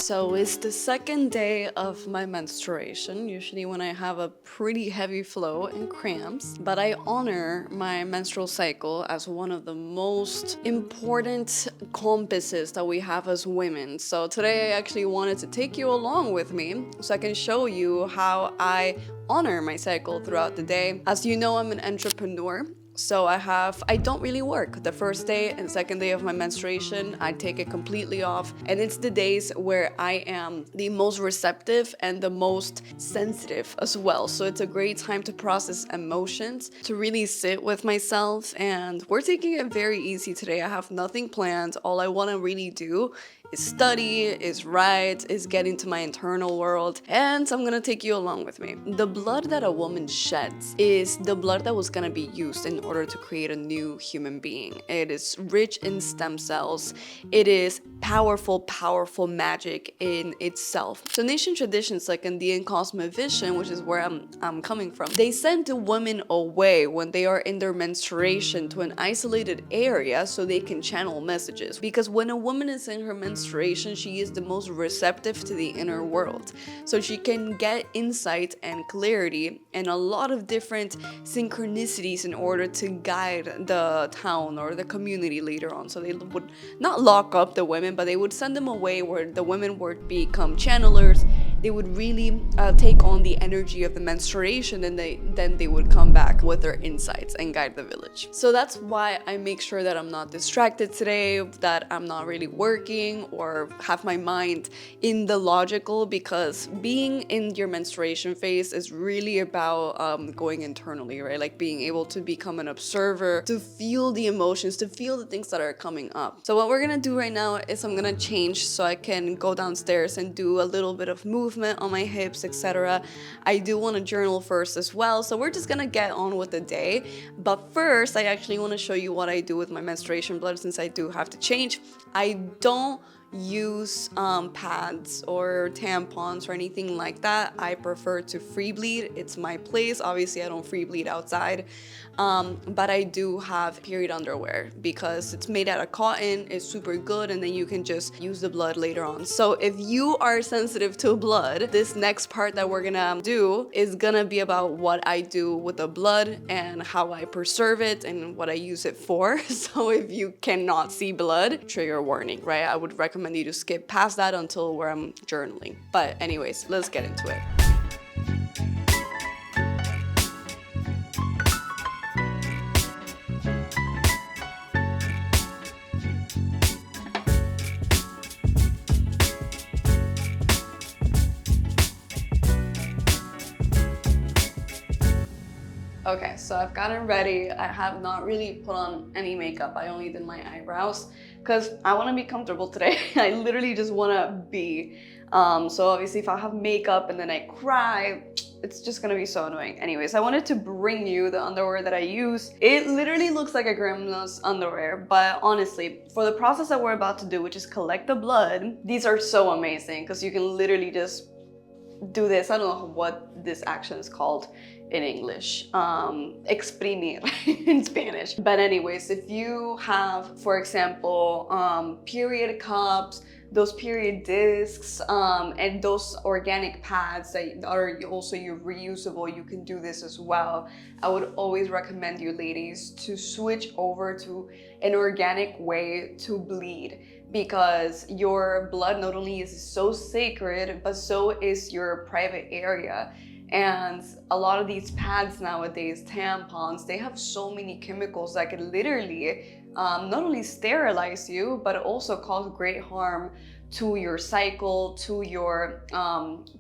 So it's the second day of my menstruation, usually when I have a pretty heavy flow and cramps, but I honor my menstrual cycle as one of the most important compasses that we have as women. So today I actually wanted to take you along with me so I can show you how I honor my cycle throughout the day. As you know, I'm an entrepreneur. So I don't really work. The first day and second day of my menstruation, I take it completely off. And it's the days where I am the most receptive and the most sensitive as well. So it's a great time to process emotions, to really sit with myself. And we're taking it very easy today. I have nothing planned. All I want to really do is study, is write, is get into my internal world, and I'm gonna take you along with me. The blood that a woman sheds is the blood that was gonna be used in order to create a new human being. It is rich in stem cells. It is powerful magic in itself. So ancient traditions like Indian cosmovision, which is where I'm coming from, they send the women away when they are in their menstruation to an isolated area so they can channel messages. Because when a woman is in her menstruation, she is the most receptive to the inner world. So she can get insight and clarity and a lot of different synchronicities in order to guide the town or the community later on. So they would not lock up the women, but they would send them away where the women would become channelers. They would really take on the energy of the menstruation, and then they would come back with their insights and guide the village. So that's why I make sure that I'm not distracted today, that I'm not really working or have my mind in the logical, because being in your menstruation phase is really about going internally, right? Like being able to become an observer, to feel the emotions, to feel the things that are coming up. So what we're gonna do right now is I'm gonna change so I can go downstairs and do a little bit of movement on my hips, etc. I do want to journal first as well, so we're just gonna get on with the day. But first, I actually want to show you what I do with my menstruation blood, since I do have to change. I don't use pads or tampons or anything like that. I prefer to free bleed. It's my place. Obviously, I don't free bleed outside, but I do have period underwear because it's made out of cotton. It's super good, and then you can just use the blood later on. So if you are sensitive to blood, this next part that we're gonna do is gonna be about what I do with the blood and how I preserve it and what I use it for. So if you cannot see blood, trigger warning, right? I would recommend you to skip past that until where I'm journaling. But anyways, let's get into it. Okay, so I've gotten ready. I have not really put on any makeup. I only did my eyebrows because I want to be comfortable today. I literally just want to be. So obviously if I have makeup and then I cry, it's just gonna be so annoying. Anyways, I wanted to bring you the underwear that I use. It literally looks like a grandma's underwear, but honestly, for the process that we're about to do, which is collect the blood, these are so amazing because you can literally just do this. I don't know what this action is called in English, exprimir in Spanish. But anyways, if you have, for example, period cups, those period discs, and those organic pads that are also reusable, you can do this as well. I would always recommend you ladies to switch over to an organic way to bleed, because your blood not only is so sacred, but so is your private area. And a lot of these pads nowadays, tampons, they have so many chemicals that could literally not only sterilize you, but also cause great harm to your cycle, to your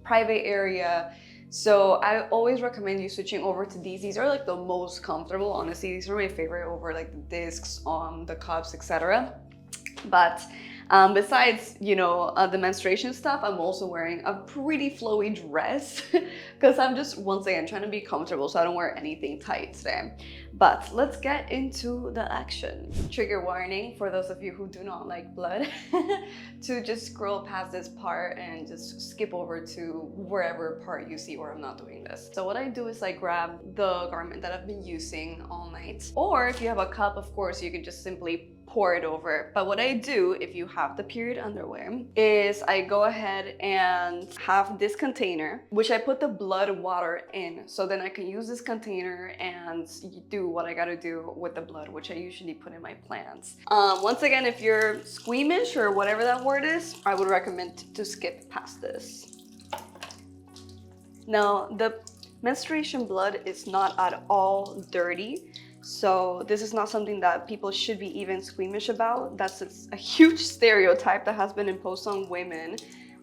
private area. So I always recommend you switching over to these. These are like the most comfortable, honestly. These are my favorite over like the discs, the cups, etc. But besides, the menstruation stuff, I'm also wearing a pretty flowy dress because I'm just, once again, trying to be comfortable, so I don't wear anything tight today. But let's get into the action. Trigger warning for those of you who do not like blood to just scroll past this part and just skip over to wherever part you see where I'm not doing this. So what I do is I grab the garment that I've been using all night, or if you have a cup, of course, you can just simply pour it over. But what I do, if you have the period underwear, is I go ahead and have this container, which I put the blood water in. So then I can use this container and do what I gotta do with the blood, which I usually put in my plants. Once again, if you're squeamish or whatever that word is, I would recommend to skip past this. Now, the menstruation blood is not at all dirty. So this is not something that people should be even squeamish about. That's a huge stereotype that has been imposed on women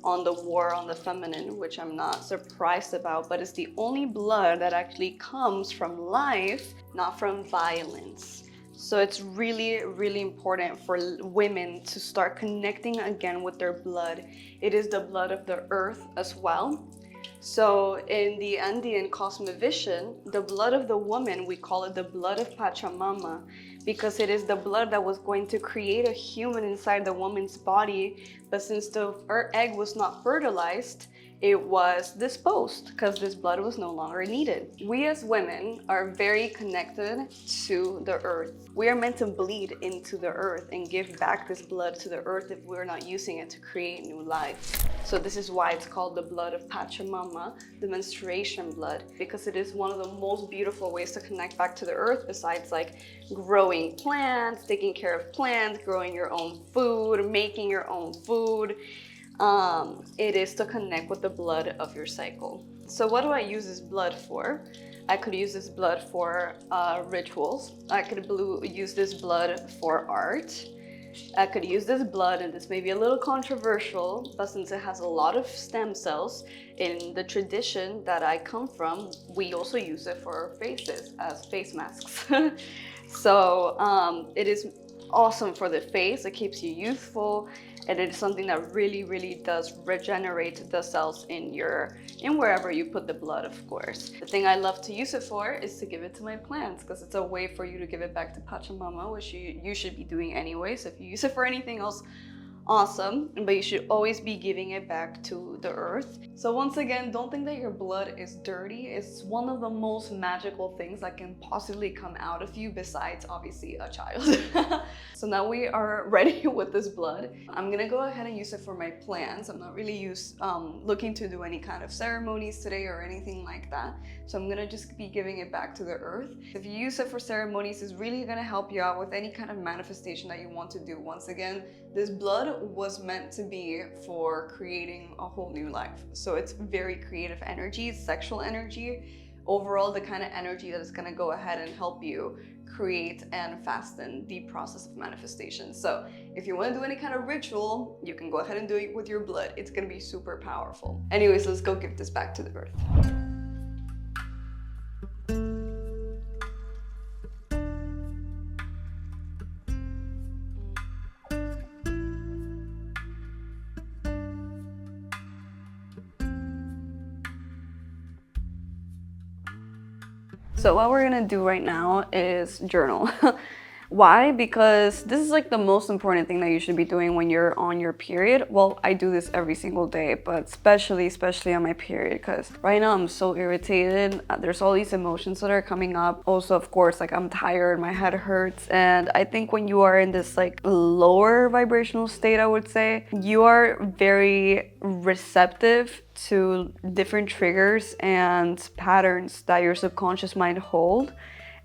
on the war on the feminine, which I'm not surprised about, but it's the only blood that actually comes from life, not from violence. So it's really, really important for women to start connecting again with their blood. It is the blood of the earth as well. So in the Andean cosmovision, the blood of the woman, we call it the blood of Pachamama, because it is the blood that was going to create a human inside the woman's body. But since the egg was not fertilized, it was disposed because this blood was no longer needed. We as women are very connected to the earth. We are meant to bleed into the earth and give back this blood to the earth if we're not using it to create new life. So this is why it's called the blood of Pachamama, the menstruation blood, because it is one of the most beautiful ways to connect back to the earth, besides like growing plants, taking care of plants, growing your own food, making your own food. It is to connect with the blood of your cycle. So what do I use this blood for? I could use this blood for rituals. I could use this blood for art. I could use this blood, and this may be a little controversial, but since it has a lot of stem cells in the tradition that I come from, we also use it for our faces as face masks. So it is awesome for the face. It keeps you youthful, and it is something that really, really does regenerate the cells in wherever you put the blood, of course. The thing I love to use it for is to give it to my plants, because it's a way for you to give it back to Pachamama, which you should be doing anyway. So if you use it for anything else, awesome, but you should always be giving it back to the earth. So once again, don't think that your blood is dirty. It's one of the most magical things that can possibly come out of you, besides obviously a child. So now we are ready with this blood. I'm gonna go ahead and use it for my plants. I'm not really looking to do any kind of ceremonies today or anything like that. So I'm gonna just be giving it back to the earth. If you use it for ceremonies, it's really gonna help you out with any kind of manifestation that you want to do. Once again, this blood was meant to be for creating a whole new life. So it's very creative energy, sexual energy, overall the kind of energy that is going to go ahead and help you create and fasten the process of manifestation. So if you want to do any kind of ritual, you can go ahead and do it with your blood. It's going to be super powerful. Anyways, let's go give this back to the earth. So what we're gonna do right now is journal. Why? Because this is like the most important thing that you should be doing when you're on your period. Well, I do this every single day, but especially on my period, because right now I'm so irritated. There's all these emotions that are coming up. Also, of course, like I'm tired, my head hurts. And I think when you are in this like lower vibrational state, I would say, you are very receptive to different triggers and patterns that your subconscious might hold.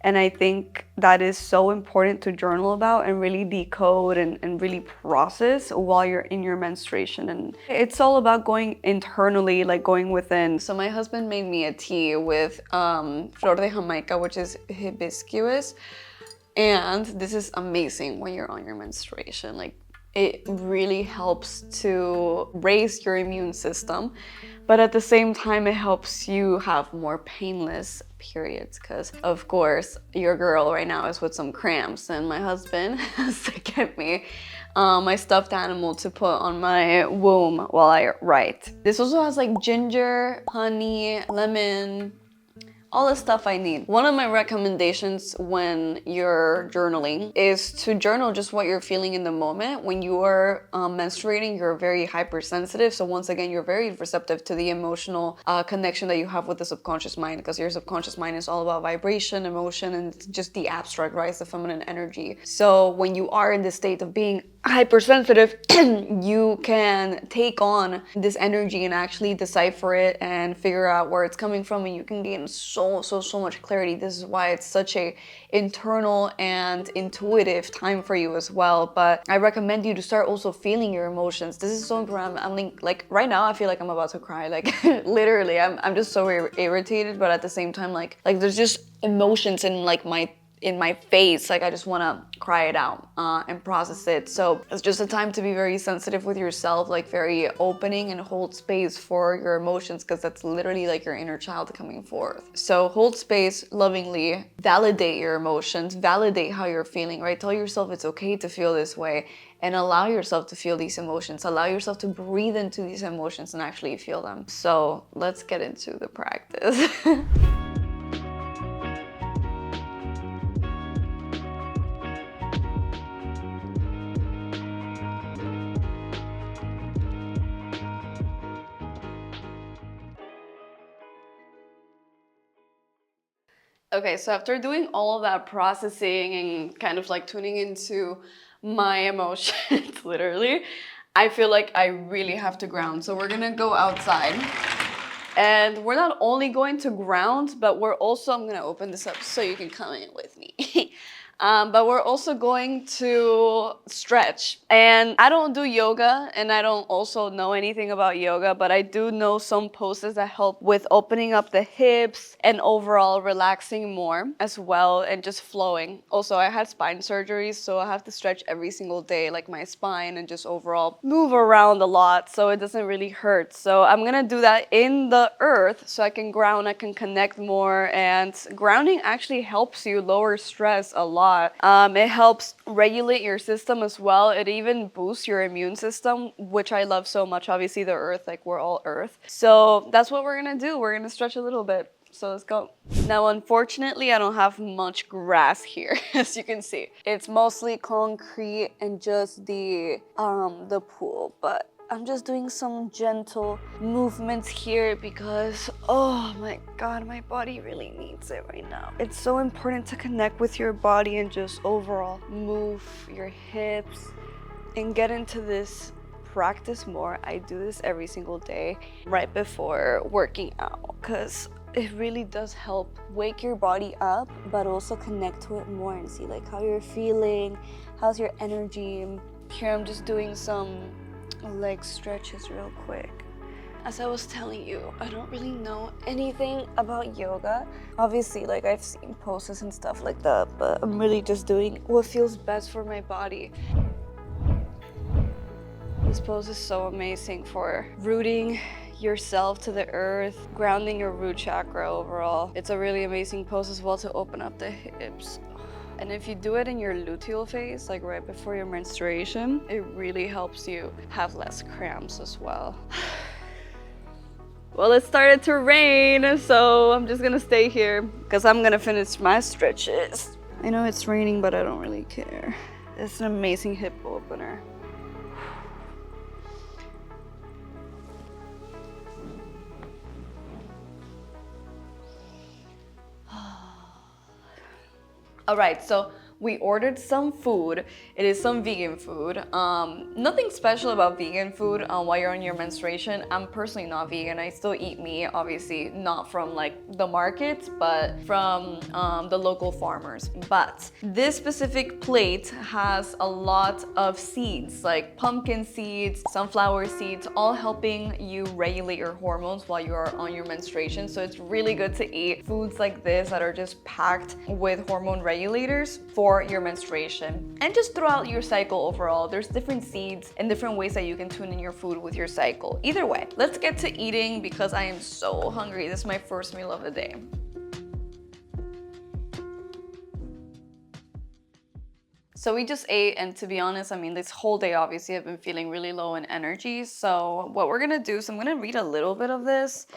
And I think that is so important to journal about and really decode and really process while you're in your menstruation. And it's all about going internally, like going within. So my husband made me a tea with flor de Jamaica, which is hibiscus. And this is amazing when you're on your menstruation. Like, it really helps to raise your immune system, but at the same time, it helps you have more painless periods, because of course, your girl right now is with some cramps, and my husband has to get me my stuffed animal to put on my womb while I write. This also has like ginger, honey, lemon, all the stuff I need. One of my recommendations when you're journaling is to journal just what you're feeling in the moment. When you are menstruating, you're very hypersensitive. So once again, you're very receptive to the emotional connection that you have with the subconscious mind, because your subconscious mind is all about vibration, emotion, and just the abstract, right? It's the feminine energy. So when you are in this state of being hypersensitive, you can take on this energy and actually decipher it and figure out where it's coming from, and you can gain so much clarity. This is why it's such a internal and intuitive time for you as well. But I recommend you to start also feeling your emotions. This is so important. I'm like right now I feel like I'm about to cry, like literally. I'm just so irritated, but at the same time like there's just emotions in like in my face, like I just want to cry it out and process it. So it's just a time to be very sensitive with yourself, like very opening, and hold space for your emotions, because that's literally like your inner child coming forth. So hold space lovingly, validate your emotions, validate how you're feeling, right? Tell yourself it's okay to feel this way, and allow yourself to feel these emotions. Allow yourself to breathe into these emotions and actually feel them. So let's get into the practice. Okay, so after doing all of that processing and kind of like tuning into my emotions, literally, I feel like I really have to ground. So we're gonna go outside, and we're not only going to ground, but we're also, I'm gonna open this up so you can come in with me. But we're also going to stretch. And I don't do yoga, and I don't also know anything about yoga, but I do know some poses that help with opening up the hips and overall relaxing more as well, and just flowing. Also, I had spine surgery, so I have to stretch every single day, like my spine, and just overall move around a lot so it doesn't really hurt. So I'm gonna do that in the earth so I can ground, I can connect more, and grounding actually helps you lower stress a lot. It helps regulate your system as well. It even boosts your immune system, which I love so much. Obviously, the earth, like we're all earth. So that's what we're gonna do. We're gonna stretch a little bit. So let's go. Now, unfortunately, I don't have much grass here, as you can see. It's mostly concrete and just the pool, but I'm just doing some gentle movements here because, oh my God, my body really needs it right now. It's so important to connect with your body and just overall move your hips and get into this practice more. I do this every single day right before working out, because it really does help wake your body up, but also connect to it more and see like how you're feeling, how's your energy. Here I'm just doing some leg stretches real quick. As I was telling you, I don't really know anything about yoga. Obviously, like I've seen poses and stuff like that, but I'm really just doing what feels best for my body. This pose is so amazing for rooting yourself to the earth, grounding your root chakra overall. It's a really amazing pose as well to open up the hips. And if you do it in your luteal phase, like right before your menstruation, it really helps you have less cramps as well. Well, it started to rain, so I'm just gonna stay here because I'm gonna finish my stretches. I know it's raining, but I don't really care. It's an amazing hip opener. All right, so we ordered some food. It is some vegan food. Nothing special about vegan food while you're on your menstruation. I'm personally not vegan. I still eat meat, obviously not from like the markets, but from the local farmers. But this specific plate has a lot of seeds, like pumpkin seeds, sunflower seeds, all helping you regulate your hormones while you are on your menstruation. So it's really good to eat foods like this that are just packed with hormone regulators for your menstruation and just throughout your cycle overall. There's different seeds and different ways that you can tune in your food with your cycle. Either way, let's get to eating because I am so hungry. This is my first meal of the day. So we just ate, and to be honest, I mean, this whole day, obviously, I've been feeling really low in energy. So what we're gonna do is I'm gonna read a little bit of this,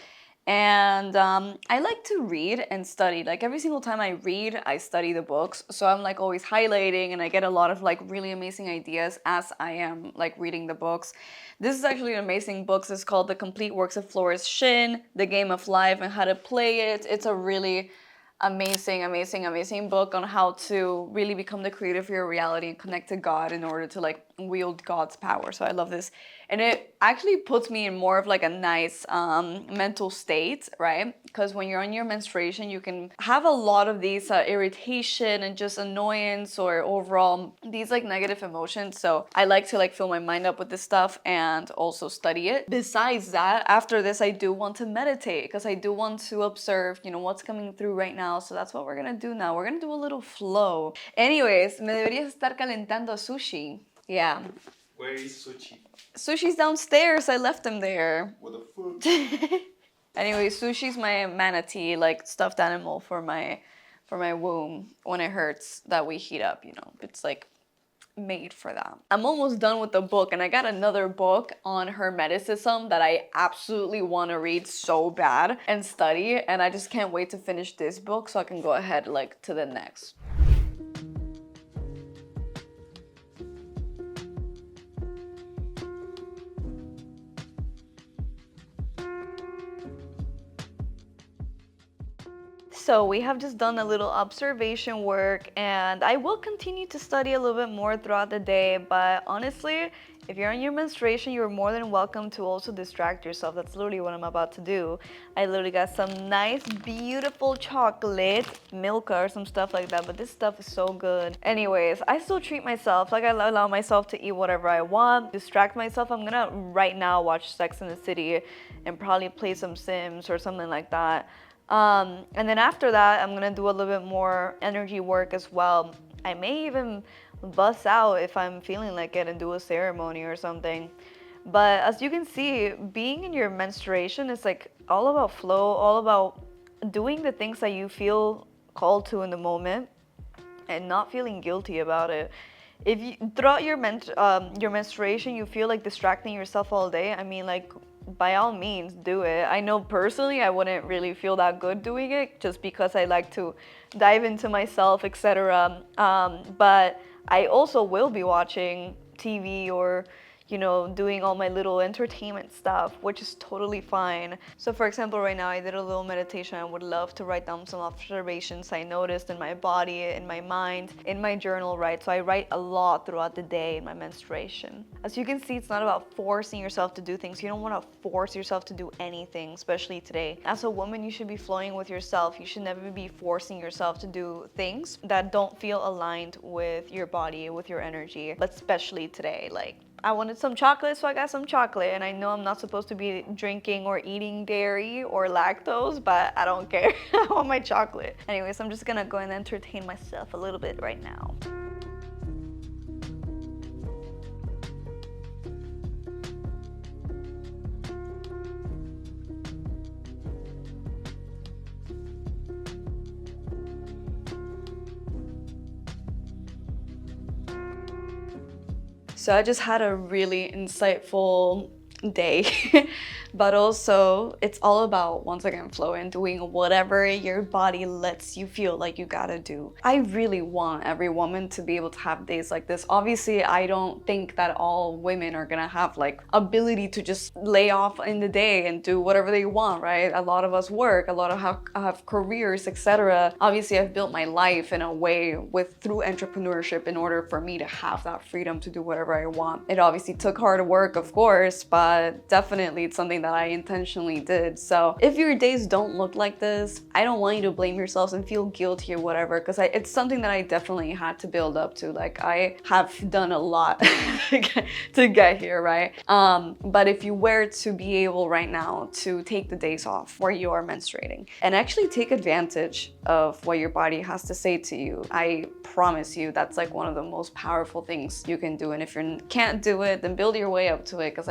And I like to read and study. Like every single time I read, I study the books. So I'm like always highlighting and I get a lot of like really amazing ideas as I am like reading the books. This is actually an amazing book. It's called The Complete Works of Floris Shin, The Game of Life and How to Play It. It's a really amazing book on how to really become the creator of your reality and connect to God in order to like wield God's power. So I love this. And it actually puts me in more of like a nice mental state, right? Because when you're on your menstruation, you can have a lot of these irritation and just annoyance or overall these like negative emotions. So I like to like fill my mind up with this stuff and also study it. Besides that, after this, I do want to meditate because I do want to observe, you know, what's coming through right now. So that's what we're gonna do now. We're gonna do a little flow. Anyways, me deberías estar calentando sushi. Yeah. Where is sushi? Sushi's downstairs. I left him there. What the fuck? Anyway, sushi's my manatee, like stuffed animal for my womb when it hurts that we heat up, you know. It's like made for that. I'm almost done with the book and I got another book on Hermeticism that I absolutely want to read so bad and study, and I just can't wait to finish this book so I can go ahead like to the next. So we have just done a little observation work and I will continue to study a little bit more throughout the day, but honestly, if you're on your menstruation, you're more than welcome to also distract yourself. That's literally what I'm about to do. I literally got some nice, beautiful chocolate, Milka or some stuff like that, but this stuff is so good. Anyways, I still treat myself, like I allow myself to eat whatever I want, distract myself. I'm gonna right now watch Sex and the City and probably play some Sims or something like that. And then after that, I'm gonna do a little bit more energy work as well. I may even bust out if I'm feeling like it and do a ceremony or something. But as you can see, being in your menstruation is like all about flow, all about doing the things that you feel called to in the moment and not feeling guilty about it. If you throughout your menstruation you feel like distracting yourself all day, I mean, like, by all means do it. I know personally I wouldn't really feel that good doing it just because I like to dive into myself, etc. But I also will be watching TV or, you know, doing all my little entertainment stuff, which is totally fine. So for example, right now I did a little meditation. I would love to write down some observations I noticed in my body, in my mind, in my journal, right? So I write a lot throughout the day in my menstruation. As you can see, it's not about forcing yourself to do things. You don't want to force yourself to do anything, especially today. As a woman, you should be flowing with yourself. You should never be forcing yourself to do things that don't feel aligned with your body, with your energy, but especially today. Like, I wanted some chocolate, so I got some chocolate. And I know I'm not supposed to be drinking or eating dairy or lactose, but I don't care. I want my chocolate. Anyways, I'm just gonna go and entertain myself a little bit right now. So I just had a really insightful day, but also it's all about, once again, flow and doing whatever your body lets you feel like you gotta do. I really want every woman to be able to have days like this. Obviously, I don't think that all women are gonna have like ability to just lay off in the day and do whatever they want, right? A lot of us work, a lot of have careers, etc. Obviously, I've built my life in a way through entrepreneurship in order for me to have that freedom to do whatever I want. It obviously took hard work, of course, but definitely it's something that I intentionally did. So if your days don't look like this, I don't want you to blame yourselves and feel guilty or whatever, because it's something that I definitely had to build up to. Like, I have done a lot to get here, right? But if you were to be able right now to take the days off where you are menstruating and actually take advantage of what your body has to say to you, I promise you that's like one of the most powerful things you can do. And if you can't do it, then build your way up to it, because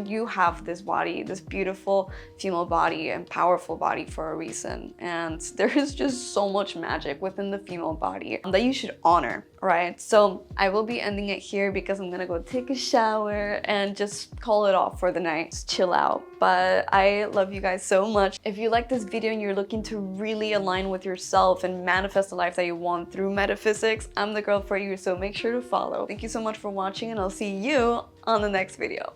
you have this body, this beautiful female body and powerful body for a reason. And there is just so much magic within the female body that you should honor, right? So I will be ending it here because I'm gonna go take a shower and just call it off for the night, just chill out. But I love you guys so much. If you like this video and you're looking to really align with yourself and manifest the life that you want through metaphysics, I'm the girl for you, so make sure to follow. Thank you so much for watching, and I'll see you on the next video.